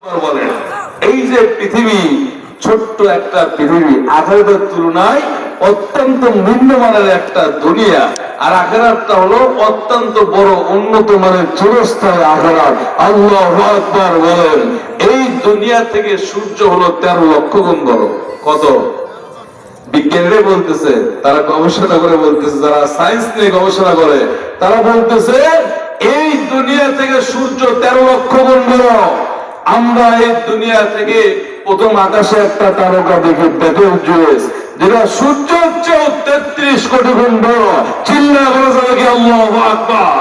বলেন এই যে পৃথিবী ছোট্ট একটা পৃথিবী আখিরাতের তুলনায় অত্যন্ত নিম্নমানের একটা দুনিয়া, আর আখিরাতটা হলো অত্যন্ত বড় উন্নত মানের চিরস্থায়ী আখিরাত। আল্লাহু আকবার বলেন। এই দুনিয়া থেকে সূর্য হলো 13 লক্ষ গুণ বড়। কত? বিজ্ঞানীরা বলতেছে, তারা গবেষণা করে বলতেছে, যারা সায়েন্স নিয়ে গবেষণা করে তারা বলতেছে এই দুনিয়া থেকে সূর্য 13 লক্ষ গুণ বড়। আমরা এই দুনিয়া থেকে প্রথম আকাশে একটা তারকা দেখি, বেটেলজুয়েস, যেটা সূর্যের চেয়ে 33 কোটি গুণ বড়। চিল্লা বলা যাবে কি আল্লাহু আকবার?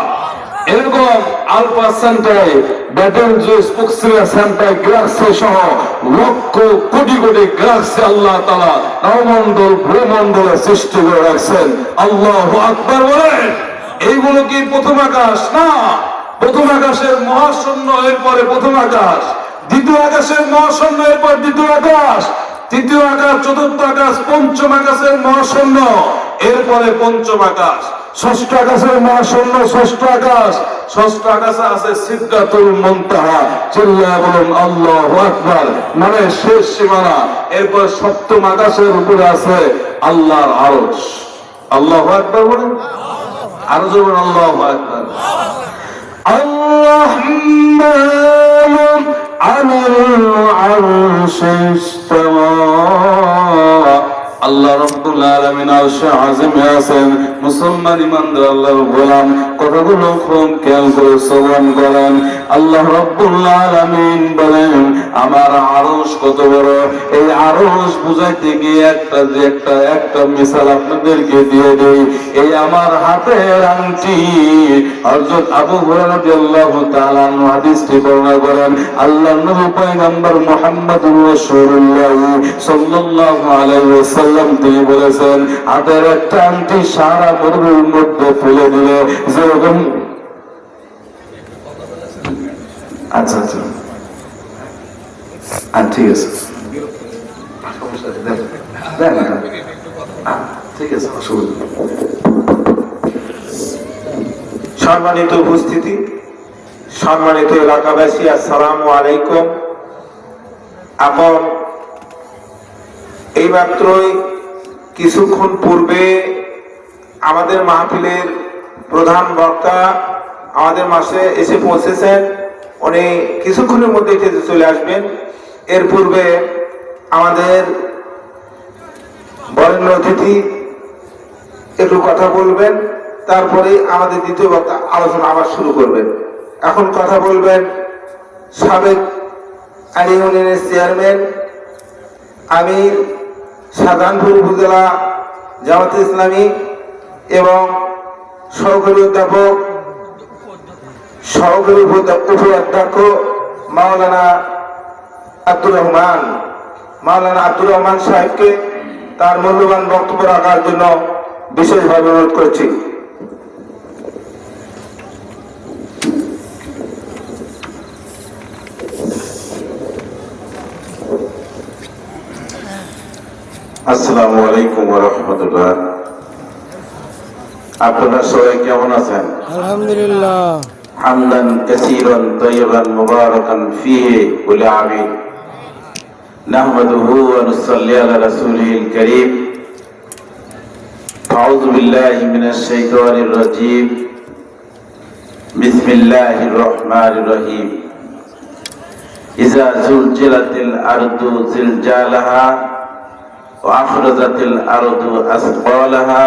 এরকম আলফা সেন্টাই, বেটেলজুয়েস, প্রক্সিমা সেন্টাই, গ্যালাক্সি সহ লক্ষ কোটি কোটি গ্যালাক্সি আল্লাহ তাআলা নবমণ্ডল ভূমণ্ডলে সৃষ্টি করে রাখছেন। আল্লাহু আকবার বলেন। এইগুলো কি প্রথম আকাশ? না, প্রথম আকাশের মহাশূন্য, এরপরে প্রথম আকাশ, দ্বিতীয় আকাশের মহাশূন্য, এরপর দ্বিতীয় আকাশ, তৃতীয় আকাশ, চতুর্থ আকাশ, পঞ্চম আকাশের মহাশূন্য, এরপরে পঞ্চম আকাশ, ষষ্ঠ আকাশের মহাশূন্য, ষষ্ঠ আকাশ, ষষ্ঠ আকাশে আছে সিদরাতুল মুনতাহা। চিল্লায়া বলুন আল্লাহু আকবার, মানে শেষ সীমানা। এরপর সপ্তম আকাশের উপরে আছে আল্লাহর আরশ। আল্লাহু আকবার বলেন, আরো জোরে আল্লাহু আকবার। الرحمن على العرش استوى। আল্লাহ রাব্বুল আলামিন আরশে আযিমে আছেন। মুসলমান ইমানদার আল্লাহর গোলাম, কথাগুলো খুব খেয়াল করে শ্রবণ করেন। আল্লাহ রাব্বুল আলামিন বলেন আমার আরশ কত বড়। এই আরশ বুঝাইতে গিয়ে একটা মিসাল আপনাদেরকে দিয়ে দেই। এই আমার হাতের আংটি, হযরত আবু হুরায়রা রাদিয়াল্লাহু তাআলা আনহু হাদিসটি বর্ণনা করেন। আল্লাহর নবী পয়গম্বর মুহাম্মদুর রাসূলুল্লাহ সাল্লাল্লাহু আলাইহি ওয়াসাল্লাম তিনি বলেছেন হাতের একটা আংটি সারা মরুভূমির মধ্যে ফেলে দিলে যেরকম। আচ্ছা আচ্ছা ঠিক আছে, ঠিক আছে। সম্মানিত উপস্থিতি, সম্মানিত এলাকাবাসী, আসসালামু আলাইকুম। এখন এইমাত্রই কিছুক্ষণ পূর্বে আমাদের মাহফিলের প্রধান বক্তা আমাদের মাসে এসে পৌঁছেছেন। উনি কিছুক্ষণের মধ্যে চলে আসবেন। এর পূর্বে আমাদের বরেণ্য অতিথি একটু কথা বলবেন, তারপরে আমাদের দ্বিতীয় বক্তা আলোচনা আবার শুরু করবেন। এখন কথা বলবেন সাবেক আলী ইউনিয়নের চেয়ারম্যান, আমির, শাহজাহানপুর উপজেলা জামাতে ইসলামী এবং সহকারী অধ্যাপক, সহকারী উপাধ্যক্ষ মাওলানা আব্দুর রহমান সাহেবকে তার মূল্যবান বক্তব্য রাখার জন্য বিশেষভাবে অনুরোধ করছি। আসসালামু আলাইকুম ওয়া রাহমাতুল্লাহ। আপনারা সবাই কেমন আছেন? আলহামদুলিল্লাহ। হামদান কাসীরান তাইয়িবান মুবারাকান ফীহি ওয়া আমিন। নাহমাদুহু ওয়া নুসাল্লি আলা রাসূলিল কারীম। আউযু বিল্লাহি মিনাশ শাইতানির রাজীম। বিসমিল্লাহির রহমানির রহিম। ইযা যুলজিলাতিল আরদু জিলজালাহা وأخرجت الأرض أثقالها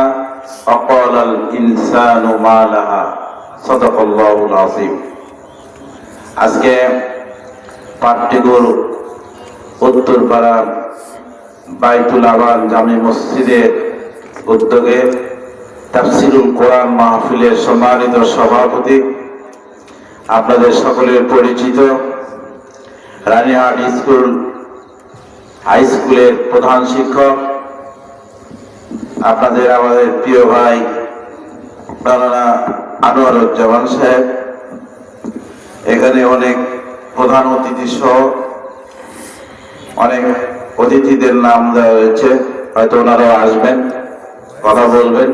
وقال الإنسان ما لها صدق الله العظيم। আজকে পাট্টিগুল উত্তরপাড়া বাইতুল আমান জামি মসজিদের উদ্যোগে তাফসিরুল কোরআন মাহফিলের সম্মানিত সভাপতি, আপনাদের সকলের পরিচিত রানীহাট হাই স্কুলের প্রধান শিক্ষক, আপনাদের আমাদের প্রিয় ভাই মাওলানা আনোয়ারুজ্জামান সাহেব, এখানে অনেক প্রধান অতিথি সহ অনেক অতিথিদের নাম দেওয়া হয়েছে, হয়তো ওনারাও আসবেন, কথা বলবেন।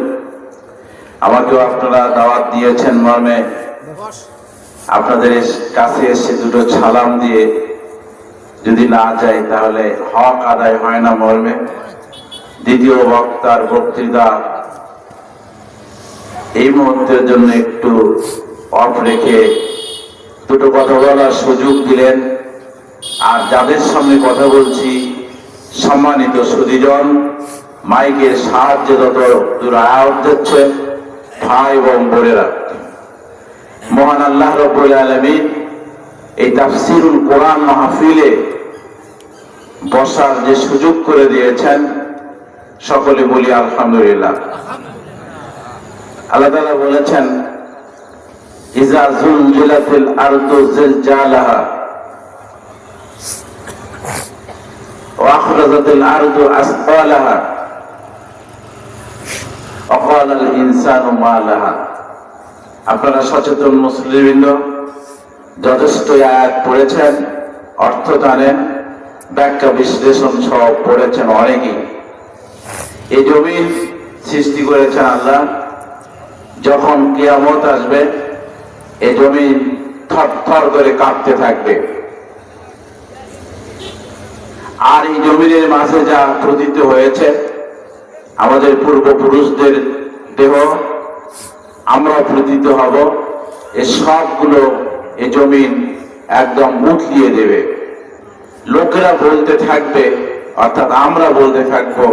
আমাকেও আপনারা দাওয়াত দিয়েছেন মর্মে আপনাদের কাছে এসে দুটো সালাম দিয়ে যদি না যাই তাহলে হক আদায় হয় না মর্মে। দ্বিতীয় বক্তার বক্তৃতা এই মুহূর্তের জন্য একটু অফ রেখে দুটো কথা বলার সুযোগ দিলেন। আর যাদের সামনে কথা বলছি, সম্মানিত সুধীজন, মাইকের সাহায্যে যত দূর আওয়াজ যাচ্ছে, ভাই এবং বোনেরা, মহান আল্লাহ রাব্বুল আলামিন এই তাফসীরুল কোরআন মাহফিলে বসার যে সুযোগ করে দিয়েছেন, সকলে বলি আলহামদুলিল্লাহ। আল্লাহ তাআলা বলেছেন, ইজা জুলজিলাতিল আরদু জিলজালাহা ওয়া আখরাজাতিল আরদু আসফালাহা ওয়া ক্বালাল ইনসানু মা লাহা। আপনারা সচেতন মুসলিমবৃন্দ যথেষ্ট আয়াত পড়েছেন, অর্থ জানেন, ব্যাখ্যা বিশ্লেষণ সহ পড়েছেন অনেকেই। এই জমিন সৃষ্টি করেছেন আল্লাহ। যখন কিয়ামত আসবে এই জমিন থরথর করে কাঁপতে থাকবে। আর এই জমিনের মাঝে যা প্রতীত হয়েছে, আমাদের পূর্বপুরুষদের দেহ, আমরা প্রতীত হব, এই সবগুলো এই জমিন একদম উঠিয়ে দেবে। লোকেরা বলতে থাকবে, অর্থাৎ আমরা বলতে থাকবো,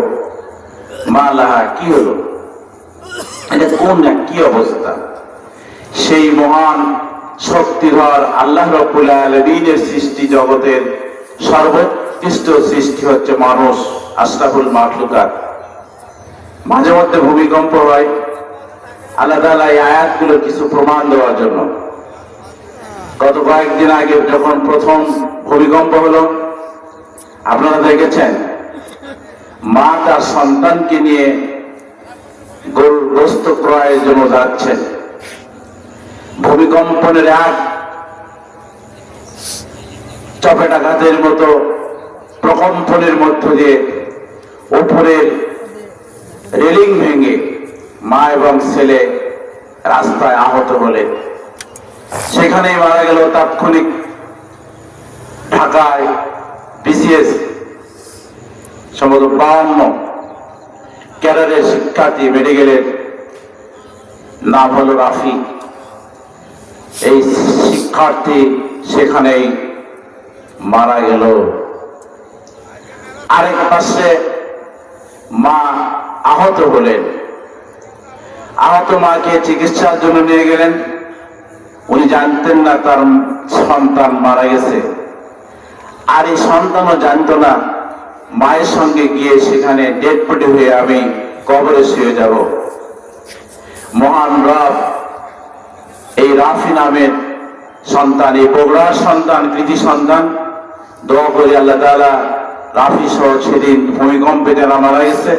মা লাহা, কি হলো, এটা কোন কি অবস্থা। সেই মহান শক্তিধর আল্লাহ রাব্বুল আলামিনের সৃষ্টি জগতের সর্বোৎকৃষ্ট সৃষ্টি হচ্ছে মানুষ, আশরাফুল মাখলুকাত। মাঝে মধ্যে ভূমিকম্প হয়, আল্লাহ তাআলা এই আয়াতগুলো কিছু প্রমাণ দেওয়ার জন্য। গত কয়েকদিন আগে যখন প্রথম ভূমিকম্প হলো, আপনারা দেখেছেন মা তার সন্তানকে নিয়ে গরুর গোশত ক্রয়ের জন্য যাচ্ছেন। ভূমিকম্পনের এক চপেটাঘাতের মতো প্রকম্পনের মধ্য দিয়ে উপরের রেলিং ভেঙে মা এবং ছেলে রাস্তায় আহত হলে সেখানেই মারা গেল। তাৎক্ষণিক ঢাকায় বিসিএস সম্ভবত 52 ক্যাডারের শিক্ষার্থী, মেডিকেলের নাম হলো রাফি। এই শিক্ষার্থী সেখানেই মারা গেল। আরেক পাশে মা আহত হলেন। আহত মাকে চিকিৎসার জন্য নিয়ে গেলেন। উনি জানতেন না তার সন্তান মারা গেছে, আর এই সন্তানও জানতো না মায়ের সঙ্গে গিয়ে সেখানে ডেড বডি হয়ে আমি কবরে শুয়ে যাব। মহান রব এই রাফি নামের সন্তান, এই বগুড়ার সন্তান, কৃতি সন্তান, দোয়া করি আল্লাহ তাআলা রাফি সহ সেদিন ভূমিকম্পে যারা মারা গেছে,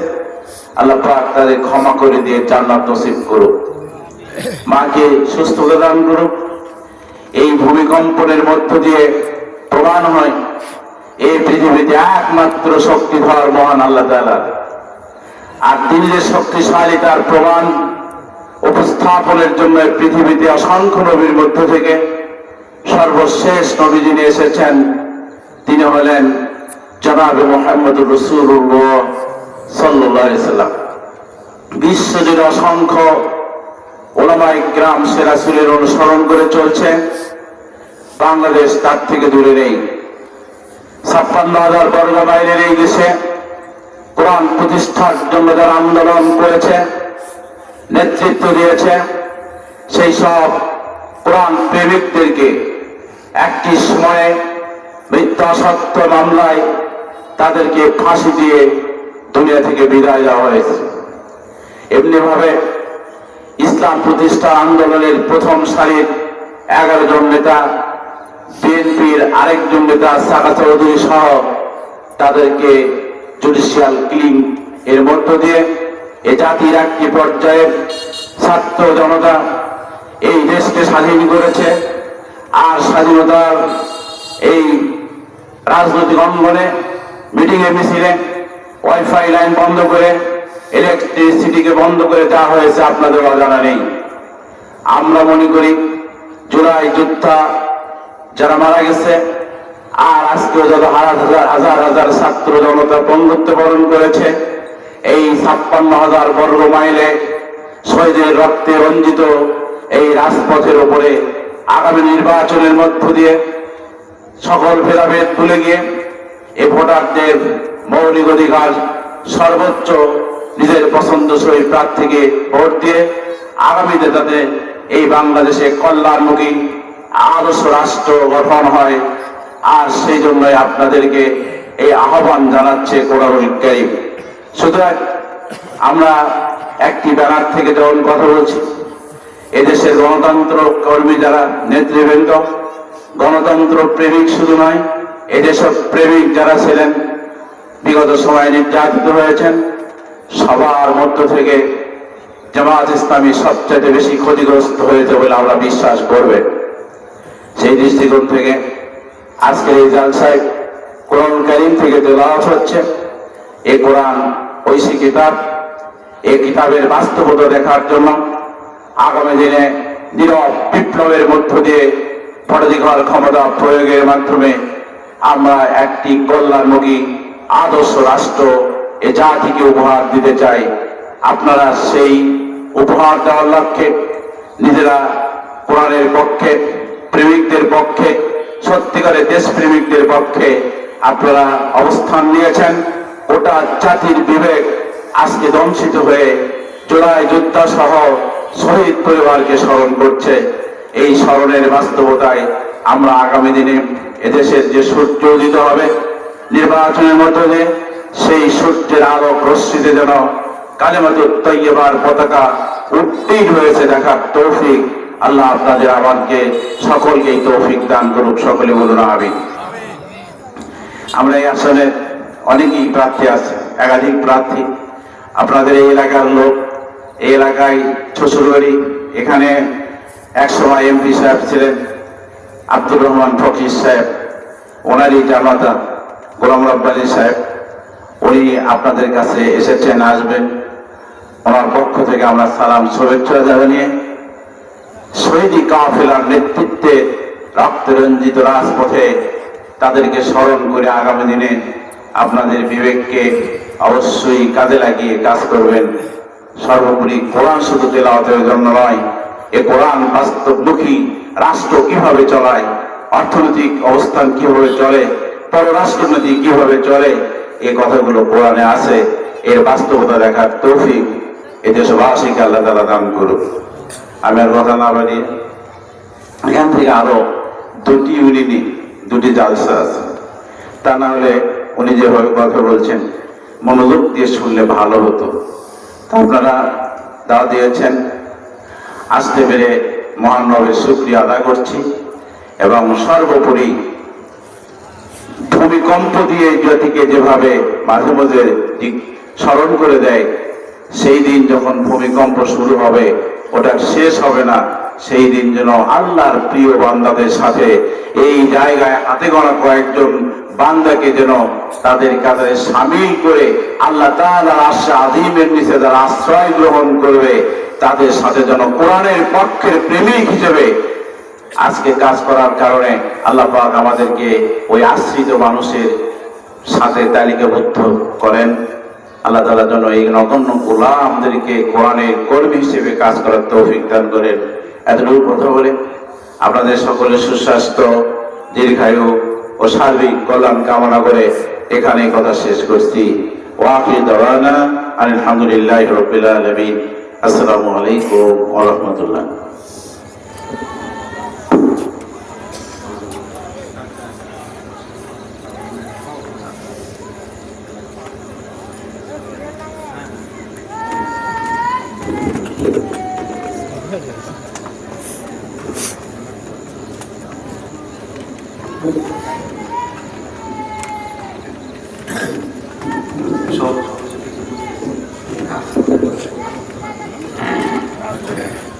আল্লাহ পাক তাদের ক্ষমা করে দিয়ে জান্নাত নসিব করুক, মাকে সুস্থতা দান করুক। এই ভূমিকম্পনের মধ্য দিয়ে প্রমাণ হয় এই পৃথিবীতে একমাত্র শক্তিধর মহান আল্লাহ তাআলা। আর তিনি যে শক্তিশালী তার প্রমাণ উপস্থাপনের জন্য পৃথিবীতে অসংখ্য নবীর মধ্য থেকে সর্বশেষ নবী যিনি এসেছেন তিনি হলেন জনাবে মুহাম্মদুর রাসূলুল্লাহ সাল্লাল্লাহু আলাইহি সাল্লাম। বিশ্বজুড়ে অসংখ্য উলামায়ে কিরাম সে রাসূলের অনুসরণ করে চলছে। বাংলাদেশ তার থেকে দূরে নেই। 56,000 বর্গ মাইলের এই দেশে কোরআন প্রতিষ্ঠার জন্য যারা আন্দোলন করেছে, নেতৃত্ব দিয়েছে, সেই সব কোরআন প্রেমিকদেরকে একটি সময়ে মিথ্যা সত্য মামলায় তাদেরকে ফাঁসি দিয়ে দুনিয়া থেকে বিদায় দেওয়া হয়েছে। এমনি ভাবে ইসলাম প্রতিষ্ঠা আন্দোলনের প্রথম সারির 11 জন নেতা, বিএনপির আরেকজন নেতা সাকা চৌধুরী সহ তাদেরকে জুডিশিয়াল কিলিং এর মধ্য দিয়ে এ জাতির একটি পর্যায়ের ছাত্র জনতা এই দেশকে স্বাধীন করেছে। আর স্বাধীনতার এই রাজনৈতিক অঙ্গনে মিটিং এ মিছিলে ওয়াইফাই লাইন বন্ধ করে, ইলেকট্রিসিটিকে বন্ধ করে যা হয়েছে আপনাদের অজানা নেই। আমরা মনে করি জুলাই যোদ্ধা যারা মারা গেছে আর আজকেও যত হাজার হাজার ছাত্র জনতা বন্ধুত্ব বরণ করেছে এই 56,000 বর্গ মাইলে শহীদের রক্তে রঞ্জিত এই রাজপথের উপরে আগামী নির্বাচনের মধ্য দিয়ে সকল ভেদাভেদ ভুলে গিয়ে এই ভোটারদের মৌলিক অধিকার সর্বোচ্চ নিজের পছন্দসই প্রার্থীকে ভোট দিয়ে আগামীতে যাতে এই বাংলাদেশে কল্যাণমুখী আদর্শ রাষ্ট্র গঠন হয়, আর সেই জন্যই আপনাদেরকে এই আহ্বান জানাচ্ছে কোরআনুল কারীম। সুতরাং আমরা একটি ব্যানার থেকে যখন কথা বলছি, এদেশের গণতন্ত্র কর্মী যারা নেতৃবৃন্দ, গণতন্ত্র প্রেমিক শুধু নয়, এদেশের প্রেমিক যারা ছিলেন, বিগত সময়ে নির্যাতিত হয়েছেন, সবার মধ্য থেকে জামাত ইসলামী সবচেয়ে বেশি ক্ষতিগ্রস্ত হয়েছে বলে আমরা বিশ্বাস করবেন। সেই দৃষ্টিকোণ থেকে আজকের এই জালসায় কোরআনুল কারীম থেকে তেলাওয়াত হচ্ছে। এই কোরআন ঐশী কিতাব, এই কিতাবের বাস্তবতা দেখার জন্য আগামী দিনে নীরব বিপ্লবের মধ্য দিয়ে পলিটিক্যাল ক্ষমতা প্রয়োগের মাধ্যমে আমরা একটি কল্যাণমুখী আদর্শ রাষ্ট্র এ জাতিকে উপহার দিতে চাই। আপনারা সেই উপহার দেওয়ার লক্ষ্যে নিজেরা কোরআনের পক্ষে, প্রেমিকদের পক্ষে, সত্যিকারের দেশপ্রেমিকদের পক্ষে আপনারা অবস্থান নিয়েছেন। ওটা জাতির বিবেক আজকে ধ্বংসিত হয়ে জুলাই যোদ্ধা সহ শহীদ পরিবারকে স্মরণ করছে। এই স্মরণের বাস্তবতায় আমরা আগামী দিনে এদেশের যে সূর্য উদিত হবে নির্বাচনের মধ্য দিয়ে, সেই সূর্যের আলোক রশ্মিতে যেন কালেমাতুত তৈয়বার পতাকা উত্তীর্ণ হয়েছে দেখার তৌফিক আল্লাহ আপনাদের আমাকে সকলকে এই তৌফিক দান করুক। সকলে বলুন আমিন। আমরা এই আসলে অনেকেই প্রার্থী আছে, একাধিক প্রার্থী। আপনাদের এই এলাকার লোক, এই এলাকায় শ্বশুরবাড়ি, এখানে একসময় এমপি সাহেব ছিলেন আব্দুর রহমান ফকির সাহেব, ওনারই জামাতা গোলাম রব্বানী সাহেব, উনি আপনাদের কাছে এসেছেন, আসবেন। ওনার পক্ষ থেকে আমরা সালাম শুভেচ্ছা জানিয়ে শহীদি কাফেলার নেতৃত্বে রক্তরঞ্জিত রাজপথে তাদেরকে স্মরণ করে আগামী দিনে আপনাদের বিবেককে অবশ্যই কাজে লাগিয়ে কাজ করবেন। সর্বোপরি কোরআন শুধু তেলাওয়াতের জন্য নয়, এ কোরআন বাস্তবমুখী রাষ্ট্র কিভাবে চলায়, অর্থনৈতিক অবস্থান কিভাবে চলে, পররাষ্ট্রনীতি কিভাবে চলে, এই কথাগুলো কোরআনে আছে। এর বাস্তবতা দেখার তৌফিক এ দেশবাসীকে আল্লাহ তাআলা দান করুক। আমি আর কথা না বাড়িয়ে এখান থেকে আরো দুটি ইউনিয়নে দুটি জালসা আছে, তা না হলে উনি যেভাবে কথা বলছেন মনোযোগ দিয়ে শুনলে ভালো হতো। আপনারা দাওয়াত দিয়েছেন, আসতে পেরে মহান রবের শুকরিয়া আদায় করছি। এবং সর্বোপরি ভূমিকম্প দিয়ে জাতিকে যেভাবে মাঝে মাঝে স্মরণ করে দেয়, সেই দিন যখন ভূমিকম্প শুরু হবে, ওটা শেষ হবে না, সেই দিন যেন আল্লাহর প্রিয় বান্দাদের সাথে এই জায়গায় হাতে গড়া কয়েকজন বান্দাকে যেন তাদের কাতারে সামিল করে আল্লাহ তাআলার আরশে আযীমের নিচে যারা আশ্রয় গ্রহণ করবে তাদের সাথে যেন কোরআনের পক্ষের প্রেমিক হিসেবে আজকে কাজ করার কারণে আল্লাহ পাক আমাদেরকে ওই আশ্রিত মানুষের সাথে তালিকাবদ্ধ করেন। আল্লাহ তাআলা যেন এই নগণ্য গোলামদেরকে কোরআনের কর্মী হিসেবে কাজ করার তৌফিক দান করেন। এতটুকু কথা বলে আপনাদের সকলের সুস্বাস্থ্য, দীর্ঘায়ু ও সার্বিক কল্যাণ কামনা করে এখানে কথা শেষ করছি। ওয়া আখিরু দাওয়ানা আলহামদুলিল্লাহি রাব্বিল আলামিন। আসসালামু আলাইকুম ওয়া রাহমাতুল্লাহ।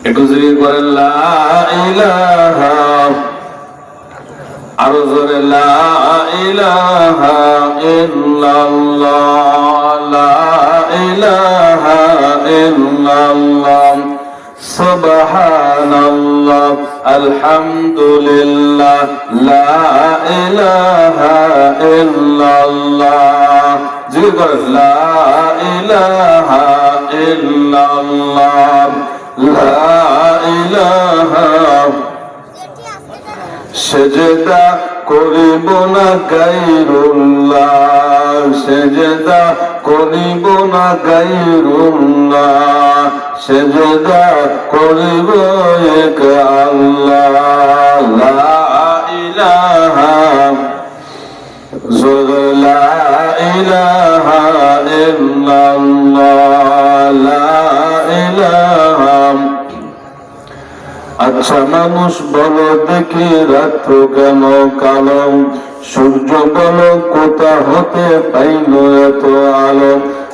একটু জিকির করেন লা ইলাহা, আরো জোরে লা ইলাহা ইল্লাল্লাহ, লা ইলাহা ইল্লাল্লাহ, সুবহানাল্লাহ, আলহামদুলিল্লাহ, লা ইলাহা ইল্লাল্লাহ। জিকির করেন, লা ইলাহা ইল্লাল্লাহ, লা ইলাহা। সেজদা করিব না গায়রুল্লাহ, সেজদা করিব না গায়রুল্লাহ, সেজদা করিব এক আল্লাহ। লা ইলাহা, লা ইলাহা ইল্লাল্লাহ, লা ইলাহা। আচ্ছা মানুষ বলো দেখি রাত্র কেন কালো, সূর্য বলো কোথা হতে পাইল এত আলো,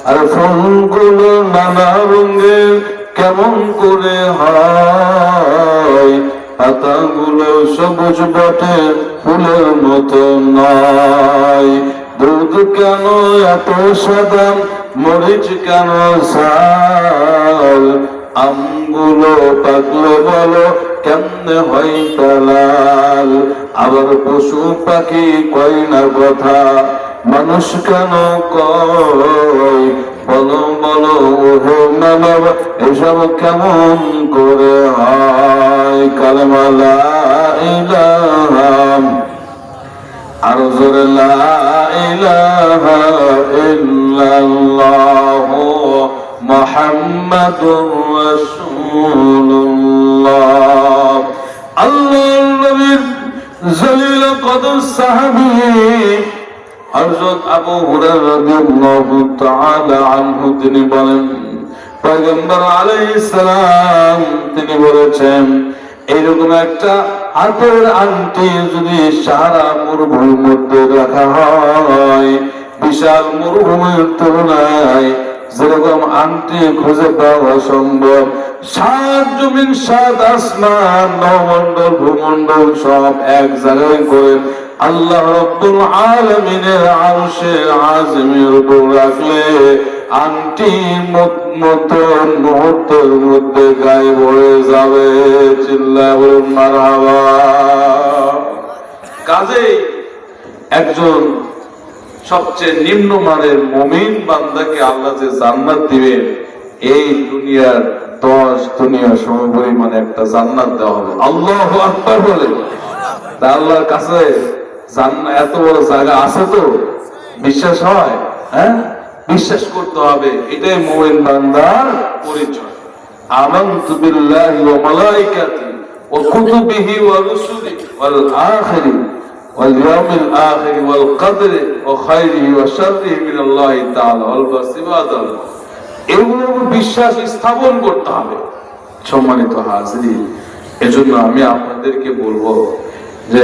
আর ফুলগুলো নানা রঙের কেমন করে হয়, পাতাগুলো সবুজ বটে ফুলের মতো নয়, দুধ কেন এত সাদা, মরিচ কেন ঝাল, আমগুলো পাকলে বলো কেমনে হয় লাল, আবার পশু পাখি কয় না কথা, মানুষ কেন কয়, বলো বলো ওহে মানব এসব কেমন করে হয়। কালেমা লা ইলাহা, আরো জোরে লা ইলাহা ইল্লাল্লাহ মুহাম্মাদুর রাসূলুল্লাহ। আল্লাহর নবীর জলিল কদর সাহাবী হযরত আবু হুরায়রা রাদিয়াল্লাহু তাআলা আনহু তিনি বলেন, পয়গম্বর আলাইহিস সালাম তিনি বলেছেন, এইরকম একটা হাতের আংটি যদি সারা মরুভূমির মধ্যে রাখা হয়, বিশাল মরুভূমির তুলনায় যেরকম আংটি খুঁজে পাওয়া সম্ভব, সাত জমিন সাত আসমান নবমণ্ডল ভূমণ্ডল সব এক জায়গায় করে আল্লাহ রাব্বুল আলামিনের আরশের আযমের উপর রাখলে আংটির মতন মুহূর্তের মধ্যে গায়েব হয়ে যাবে। চিল্লায়ে বলুন মারহাবা। কাজেই একজন সবচেয়ে নিম্নমানের মুমিন বান্দাকে আল্লাহ যে জান্নাত দিবেন, এই দুনিয়ার 10 দুনিয়া সমপরিমাণে একটা জান্নাত দেওয়া হবে। আল্লাহু আকবার বলে। তা আল্লাহর কাছে জান্নাত এত বড় জায়গা আছে তো বিশ্বাস হয়? হ্যাঁ, বিশ্বাস করতে হবে। এটাই মুমিন বান্দার পরিচয়। আমানতু বিল্লাহি ওয়া মালাইকাতিহি ওয়া কুতুবিহি ওয়া রুসুলিহি ওয়াল আখিরি واليوم الآخر والقدر وخيره وشره من الله تعالى والبصيرات الله। এগুলো বিশ্বাস স্থাপন করতে হবে। সম্মানিত হাজিরিন, এজন্য আমি আপনাদেরকে বলবো যে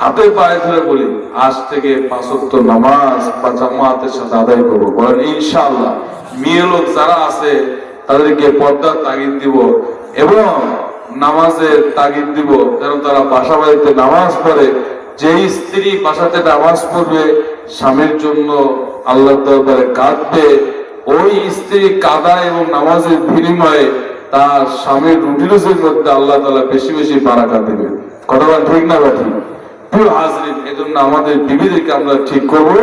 হাতে পায়ে ধরে বলি, আজ থেকে 5 ওয়াক্ত নামাজ বা জামাতের সাথে আদায় করবো। বলেন ইনশাআল্লাহ। মেয়ে লোক যারা আছে তাদেরকে পর্দার তাগিদ দিব এবং নামাজের তাগিদ দিব, যেন তারা বাসা বাড়িতে নামাজ পড়ে। যে স্ত্রী বাসাতে নামাজ পড়বে, স্বামীর জন্য আল্লাহর দরবারে কাঁদবে, ওই স্ত্রী কাঁদা এবং নামাজের বিনিময়ে তার স্বামীর রুটি রুজির মধ্যে আল্লাহ তাআলা বেশি বেশি বারাকাত দিবে। কথা বলেন ঠিক না বেঠি? প্রিয় হাজরিন, এজন্য আমাদের বিবিদেরকে আমরা ঠিক করবো,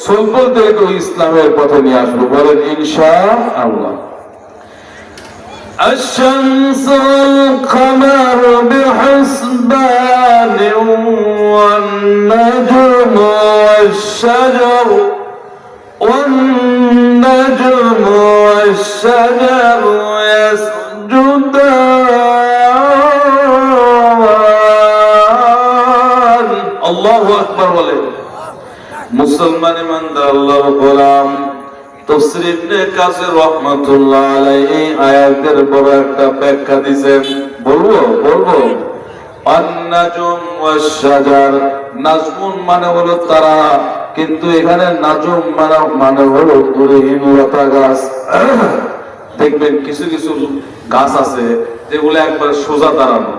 সলপলদেরকে ইসলামের পথে নিয়ে আসবো। বলেন ইনশাআল্লাহ। الشمس والقمر بحسبان والنجم والشجر يسجدان। আল্লাহু আকবার বলে। মুসলমান ইমানদার আল্লাহর গোলাম তাফসীর ইবনে কাসির রাহমাতুল্লাহ আলাইহি আয়াতের বড় একটা ব্যাখ্যা দিয়েছেন। বলবো আন-নাজম ওয়াশ-শাজার। নাজমুন মানে হলো তারা, কিন্তু এখানে নাজম মানে হলো দূরহীন লতা গাছ। দেখবেন কিছু কিছু গাছ আছে যেগুলো একবার সোজা দাঁড়ানো,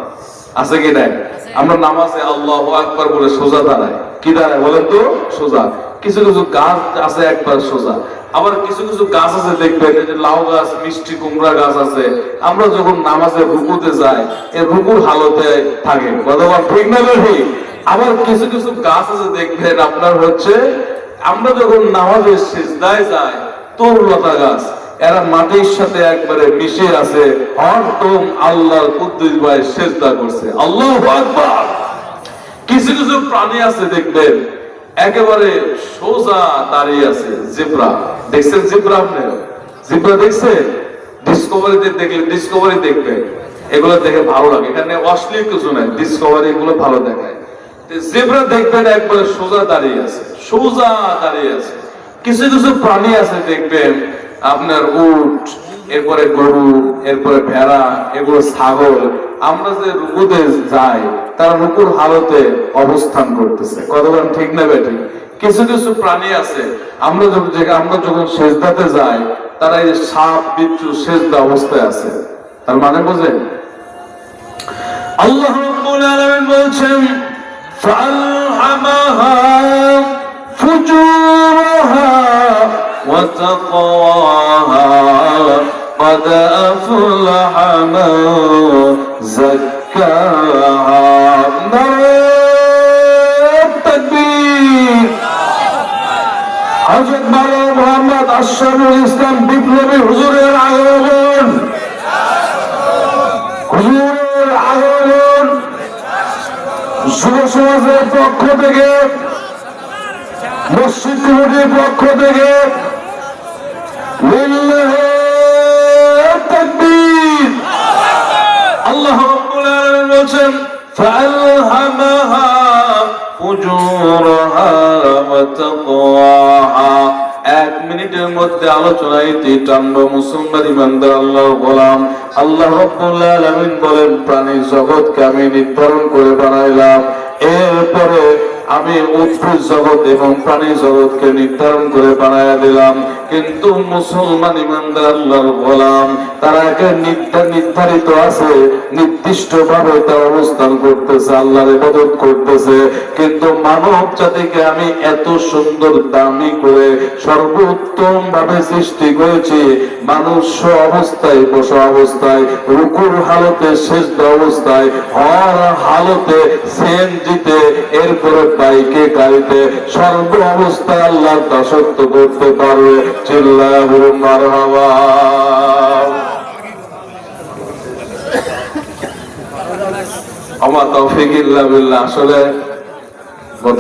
আছে কি নাই? আমরা নামাজে আল্লাহু আকবার বলে সোজা দাঁড়াই, কি দাঁড়ায় বলেন তো? সোজা। কিছু কিছু গাছ আছে একবার সোজা, আবার কিছু কিছু গাছ আছে দেখবেন এই যে লাউ গাছ, মিষ্টি কুমড়া গাছ আছে, আমরা যখন নামাজে রুকুতে যাই এই রুকুর হালতে থাকে, কতবার ঠিক না ঠিক? আবার কিছু কিছু গাছ আছে দেখবেন আপনার হচ্ছে আমরা যখন নামাজের সিজদায় যাই, তরুলতা গাছ, এরা মাটির সাথে একবারে মিশে আছে, হরদম আল্লাহর কুদ্দুস ভাই সিজদা করছে, আল্লাহু আকবার। কিছু কিছু প্রাণী আছে দেখবেন একেবারে সোজা দাঁড়িয়ে আছে, জিব্রা দেখছেন? জিব্রা আপনি জিব্রা দেখছেন? ডিসকভারিতে দেখলে ডিসকভারি দেখবেন, এগুলো দেখে ভালো লাগে, এখানে অশ্লীল কিছু নাই, ডিসকভারি এগুলো ভালো দেখায়। জিব্রা দেখবেন একবারে সোজা দাঁড়িয়ে আছে, সোজা দাঁড়িয়ে আছে। কিছু কিছু প্রাণী আছে দেখবেন আপনার উট, এরপরে গরু, এরপরে ভেড়া, এগুলো ছাগল, আমরা যে রুকুতে যাই তারা রুকুর হালতে অবস্থান করতেছে, কতক্ষণ ঠিক না বেঠিক? কিছু কিছু প্রাণী আছে আমরা যখন সেজদাতে যাই তারা এই সাপ বিচ্ছু সেজদা অবস্থায় আছে, তার মানে বোঝেন? আল্লাহ রাব্বুল আলামিন বলছেন ফাআলহামাহা ফুজুরাহা ওয়া তাকওয়াহা قد أفلح من زكاها التكبير হযরত মাওলানা মুহাম্মদ আশরাফুল ইসলাম বিপ্লবী হুজুরের আগমন, হুজুরের আগমন যুব সমাজের পক্ষ থেকে, মসজিদ কমিটির পক্ষ থেকে আল্লাহ রাব্বুল আলামিন বলেন ফাআলহামাহা ফুজুরাহা ওয়া তাকওয়াহা। 1 মিনিটের মধ্যে আলোচনায় টানবো মুসলমান ইমানদার আল্লাহর গোলাম। আল্লাহ রাব্বুল আলামিন বলেন প্রাণী জগৎকে আমি নির্ধারণ করে বানাইলাম, এরপরে আমি উদ্ভিদ জগৎ এবং প্রাণী জগৎকে নির্ধারণ করে বানায়া দিলাম, কিন্তু মুসলমান ইমানদার আল্লাহর গোলাম তারা একে নির্ধারিত আছে, নির্দিষ্ট ভাবে তার অবস্থান করতেছে, আল্লাহর ইবাদত করতেছে। কিন্তু মানব জাতিকে আমি এত সুন্দর দামি করে সর্বোত্তম ভাবে সৃষ্টি করেছি, মানুষ অবস্থায়, বসা অবস্থায়, রুকুর হালতে, সিজদা অবস্থায়, হর হালতে, সিএনজিতে, এরপরে বাইকে, গাড়িতে, সর্ব অবস্থায় আল্লাহর দাসত্ব করতে পারবে। চিল্লায়া বলুন মারহাবা। আমার তৌফিক ইল্লা বিল্লাহ। আসলে গত